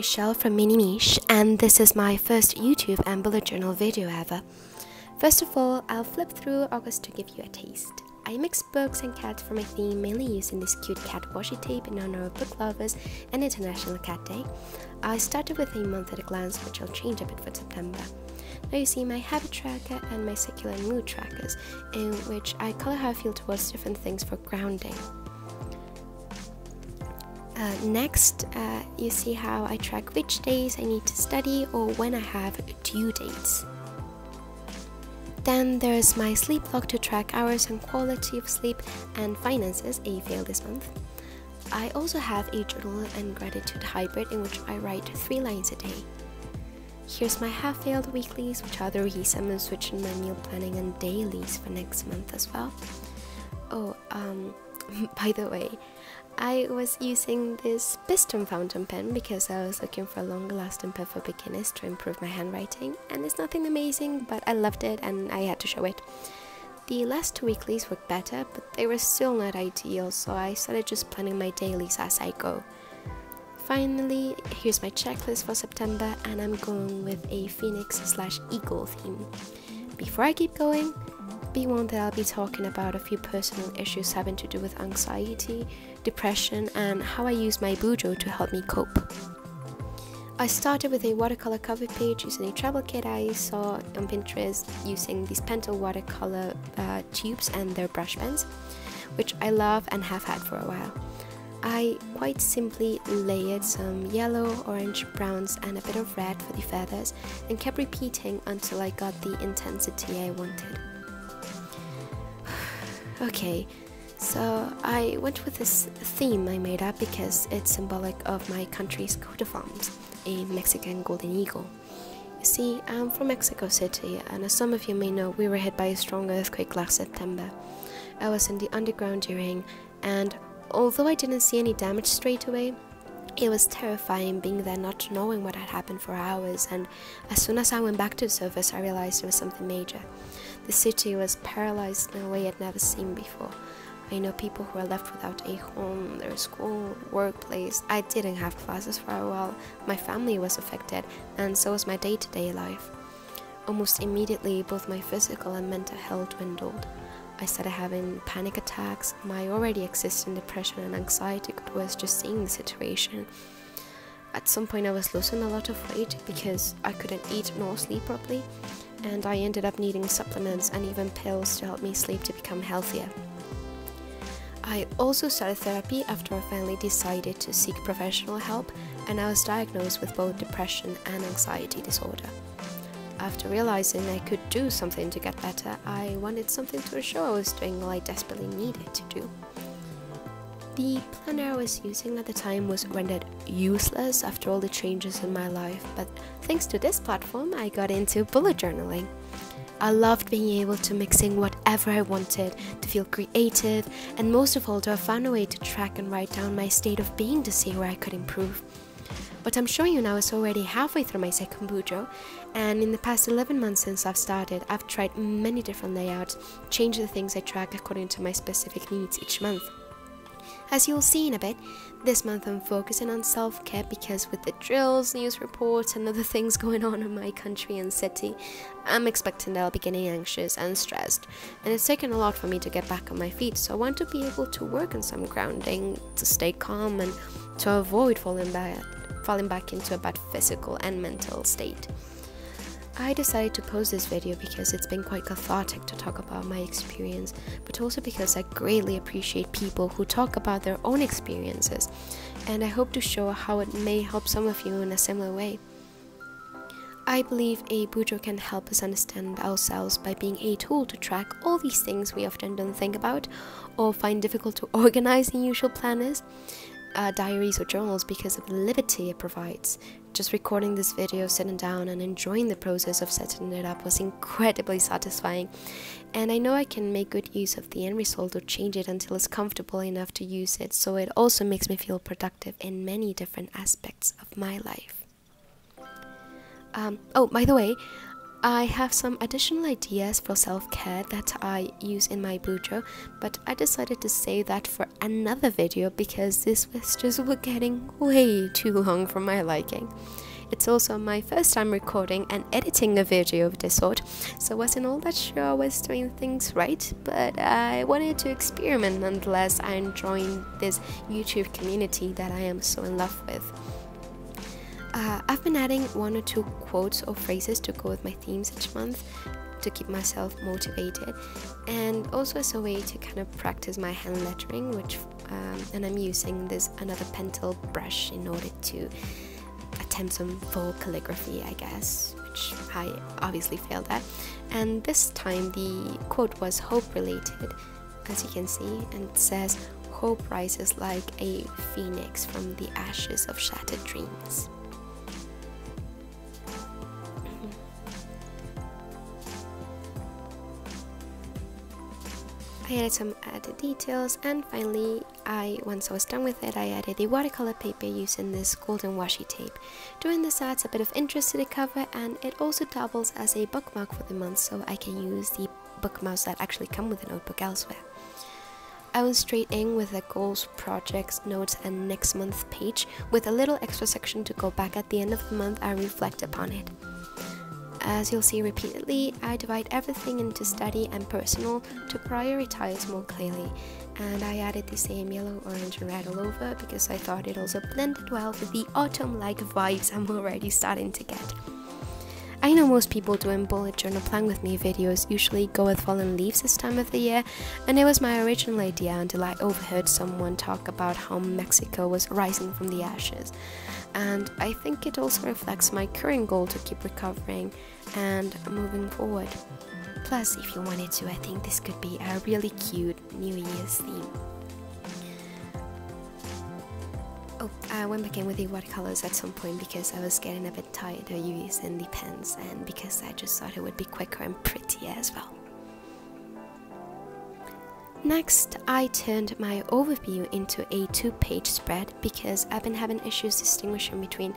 Michelle from Mini Mish, and this is my first YouTube and bullet journal video ever. First of all, I'll flip through August to give you a taste. I mixed books and cats for my theme, mainly using this cute cat washi tape in honor of book lovers and International Cat Day. I started with a month at a glance, which I'll change a bit for September. Now you see my habit tracker and my secular mood trackers, in which I color how I feel towards different things for grounding. Next, you see how I track which days I need to study or when I have due dates. Then there's my sleep log to track hours and quality of sleep, and finances, a fail this month. I also have a journal and gratitude hybrid in which I write 3 lines a day. Here's my half-failed weeklies, which are the reason I'm switching my meal planning and dailies for next month as well. Oh, by the way, I was using this Leuchtturm fountain pen because I was looking for a longer lasting pen for beginners to improve my handwriting, and it's nothing amazing, but I loved it and I had to show it. The last 2 weeklies worked better, but they were still not ideal, so I started just planning my dailies as I go. Finally, here's my checklist for September, and I'm going with a phoenix/eagle theme. Before I keep going, be warned that I'll be talking about a few personal issues having to do with anxiety, depression, and how I use my bujo to help me cope. I started with a watercolor cover page using a travel kit I saw on Pinterest using these Pentel Watercolour tubes and their brush pens, which I love and have had for a while. I quite simply layered some yellow, orange, browns and a bit of red for the feathers and kept repeating until I got the intensity I wanted. Okay, so I went with this theme I made up because it's symbolic of my country's coat of arms, a Mexican golden eagle. You see, I'm from Mexico City, and as some of you may know, we were hit by a strong earthquake last September. I was in the underground during, and although I didn't see any damage straight away, it was terrifying being there not knowing what had happened for hours, and as soon as I went back to the surface I realized there was something major. The city was paralyzed in a way I'd never seen before. I know people who are left without a home, their school, workplace. I didn't have classes for a while, my family was affected, and so was my day-to-day life. Almost immediately, both my physical and mental health dwindled. I started having panic attacks. My already existing depression and anxiety got worse just seeing the situation. At some point I was losing a lot of weight because I couldn't eat nor sleep properly, and I ended up needing supplements and even pills to help me sleep to become healthier. I also started therapy after I finally decided to seek professional help, and I was diagnosed with both depression and anxiety disorder. After realizing I could do something to get better, I wanted something to ensure I was doing all I desperately needed to do. The planner I was using at the time was rendered useless after all the changes in my life, but thanks to this platform I got into bullet journaling. I loved being able to mix in whatever I wanted, to feel creative, and most of all to have found a way to track and write down my state of being to see where I could improve. What I'm showing you now is already halfway through my second bujo, and in the past 11 months since I've started, I've tried many different layouts, changed the things I track according to my specific needs each month. As you'll see in a bit, this month I'm focusing on self-care because with the drills, news reports and other things going on in my country and city, I'm expecting that I'll be getting anxious and stressed, and it's taken a lot for me to get back on my feet, so I want to be able to work on some grounding, to stay calm and to avoid falling back into a bad physical and mental state. I decided to post this video because it's been quite cathartic to talk about my experience, but also because I greatly appreciate people who talk about their own experiences, and I hope to show how it may help some of you in a similar way. I believe a bujo can help us understand ourselves by being a tool to track all these things we often don't think about or find difficult to organize in usual planners. Diaries or journals because of the liberty it provides. Just recording this video, sitting down and enjoying the process of setting it up was incredibly satisfying, and I know I can make good use of the end result or change it until it's comfortable enough to use it, so it also makes me feel productive in many different aspects of my life. Oh, by the way, I have some additional ideas for self-care that I use in my bujo, but I decided to save that for another video because this was just getting way too long for my liking. It's also my first time recording and editing a video of this sort, so I wasn't all that sure I was doing things right, but I wanted to experiment nonetheless and join this YouTube community that I am so in love with. I've been adding 1 or 2 quotes or phrases to go with my themes each month to keep myself motivated, and also as a way to kind of practice my hand lettering, and I'm using this another Pentel brush in order to attempt some full calligraphy, I guess, which I obviously failed at. And this time the quote was hope related, as you can see, and it says, "Hope rises like a phoenix from the ashes of shattered dreams." I added some added details, and finally, once I was done with it, I added the watercolor paper using this golden washi tape. Doing this adds a bit of interest to the cover, and it also doubles as a bookmark for the month, so I can use the bookmarks that actually come with a notebook elsewhere. I went straight in with the goals, projects, notes, and next month page, with a little extra section to go back at the end of the month and reflect upon it. As you'll see repeatedly, I divide everything into study and personal to prioritize more clearly, and I added the same yellow, orange, and red all over because I thought it also blended well with the autumn-like vibes I'm already starting to get. I know most people doing bullet journal plan with me videos usually go with fallen leaves this time of the year, and it was my original idea until I overheard someone talk about how Mexico was rising from the ashes. And I think it also reflects my current goal to keep recovering and moving forward. Plus, if you wanted to, I think this could be a really cute New Year's theme. Oh, I went back in with the watercolors at some point because I was getting a bit tired of using the pens, and because I just thought it would be quicker and prettier as well. Next, I turned my overview into a 2-page spread because I've been having issues distinguishing between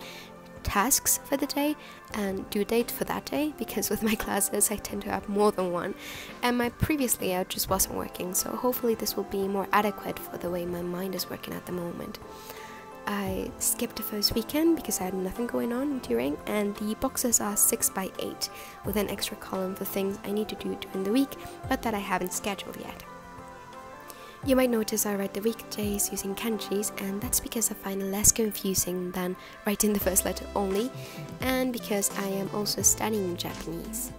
tasks for the day and due date for that day, because with my classes I tend to have more than one, and my previous layout just wasn't working, so hopefully this will be more adequate for the way my mind is working at the moment. I skipped the first weekend because I had nothing going on during, and the boxes are 6 by 8 with an extra column for things I need to do during the week but that I haven't scheduled yet. You might notice I write the weekdays using kanjis, and that's because I find it less confusing than writing the first letter only, and because I am also studying Japanese.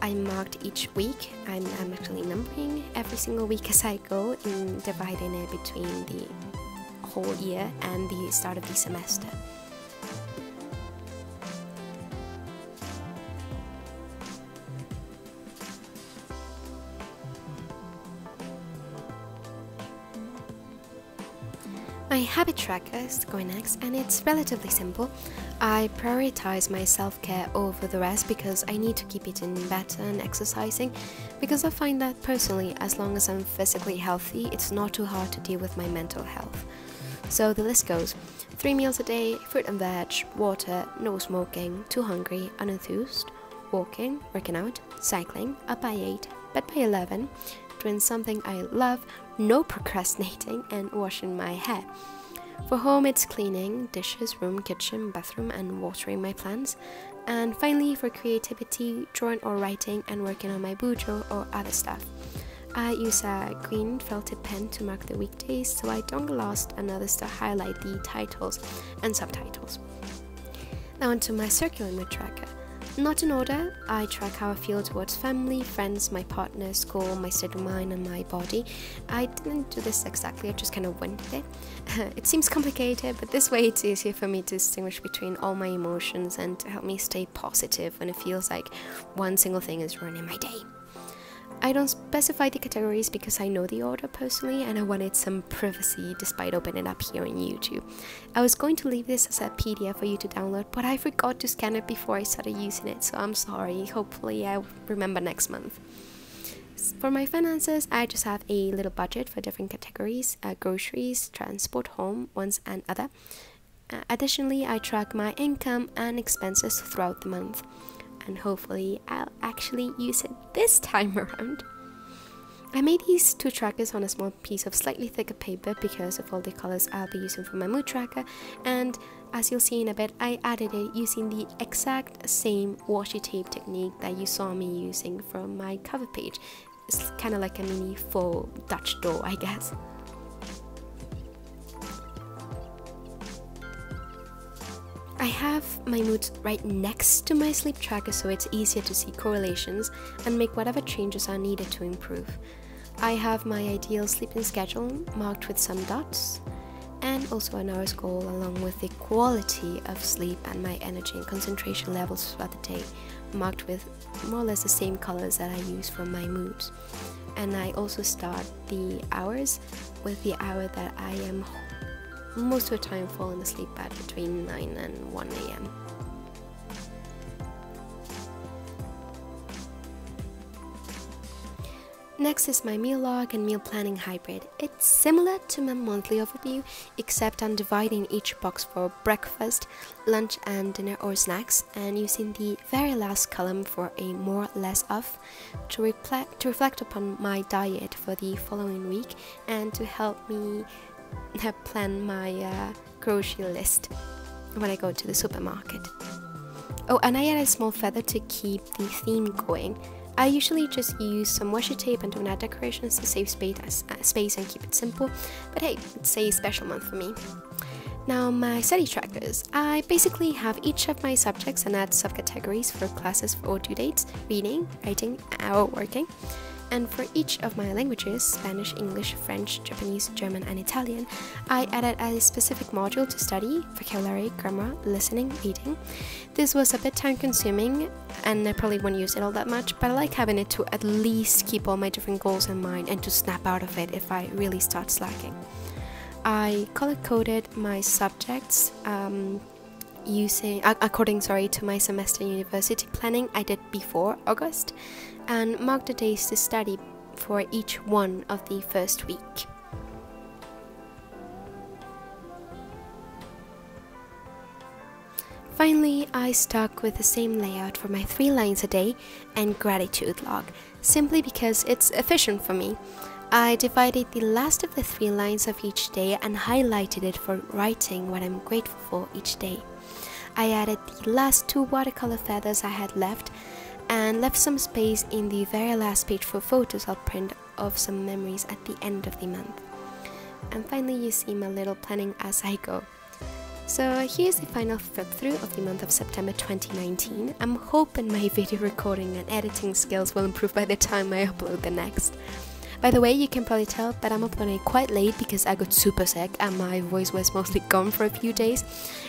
I marked each week, and I'm actually numbering every single week as I go, and dividing it between the whole year and the start of the semester. My habit tracker is going next, and it's relatively simple. I prioritize my self-care over the rest because I need to keep eating better and exercising, because I find that personally, as long as I'm physically healthy, it's not too hard to deal with my mental health. So the list goes: 3 meals a day, fruit and veg, water, no smoking, too hungry, unenthused, walking, working out, cycling, up by 8, bed by 11, doing something I love, no procrastinating, and washing my hair. For home, it's cleaning, dishes, room, kitchen, bathroom, and watering my plants. And finally, for creativity, drawing or writing and working on my bujo or other stuff. I use a green felted pen to mark the weekdays so I don't get lost, and others to highlight the titles and subtitles. Now onto my circular mood tracker. Not in order, I track how I feel towards family, friends, my partner, school, my state of mind, and my body. I didn't do this exactly, I just kind of went with it. It seems complicated, but this way it's easier for me to distinguish between all my emotions and to help me stay positive when it feels like one single thing is ruining my day. I don't specify the categories because I know the order personally, and I wanted some privacy despite opening it up here on YouTube. I was going to leave this as a PDF for you to download, but I forgot to scan it before I started using it, so I'm sorry. Hopefully I'll remember next month. For my finances, I just have a little budget for different categories: groceries, transport, home, wants, and other. Additionally, I track my income and expenses throughout the month, and hopefully I'll actually use it this time around. I made these two trackers on a small piece of slightly thicker paper because of all the colors I'll be using for my mood tracker, and as you'll see in a bit, I added it using the exact same washi tape technique that you saw me using from my cover page. It's kind of like a mini faux Dutch door, I guess. I have my moods right next to my sleep tracker, so it's easier to see correlations and make whatever changes are needed to improve. I have my ideal sleeping schedule marked with some dots, and also an hour's goal along with the quality of sleep and my energy and concentration levels throughout the day, marked with more or less the same colors that I use for my moods. And I also start the hours with the hour that I am most of the time falling asleep at, between 9 and 1 AM. Next is my meal log and meal planning hybrid. It's similar to my monthly overview, except I'm dividing each box for breakfast, lunch and dinner or snacks, and using the very last column for a more or less of to reflect upon my diet for the following week and to help me plan my grocery list when I go to the supermarket. Oh, and I added a small feather to keep the theme going. I usually just use some washi tape and do not decorations to save space and keep it simple, but hey, it's a special month for me. Now my study trackers. I basically have each of my subjects and add subcategories for classes or due dates, reading, writing, or working. And for each of my languages, Spanish, English, French, Japanese, German and Italian, I added a specific module to study, vocabulary, grammar, listening, reading. This was a bit time consuming and I probably won't use it all that much, but I like having it to at least keep all my different goals in mind and to snap out of it if I really start slacking. I color-coded my subjects according to my semester university planning I did before August, and marked the days to study for each one of the first week. Finally, I stuck with the same layout for my 3 lines a day and gratitude log, simply because it's efficient for me. I divided the last of the 3 lines of each day and highlighted it for writing what I'm grateful for each day. I added the last 2 watercolor feathers I had left and left some space in the very last page for photos I'll print of some memories at the end of the month. And finally you see my little planning as I go. So here's the final flip through of the month of September 2019. I'm hoping my video recording and editing skills will improve by the time I upload the next. By the way, you can probably tell that I'm uploading quite late because I got super sick and my voice was mostly gone for a few days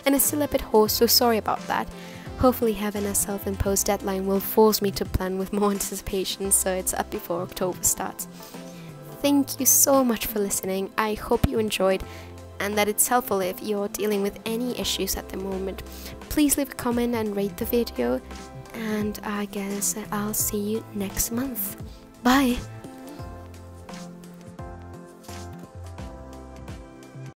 and it's still a bit hoarse, so sorry about that. Hopefully having a self-imposed deadline will force me to plan with more anticipation so it's up before October starts. Thank you so much for listening. I hope you enjoyed and that it's helpful if you're dealing with any issues at the moment. Please leave a comment and rate the video, and I guess I'll see you next month. Bye!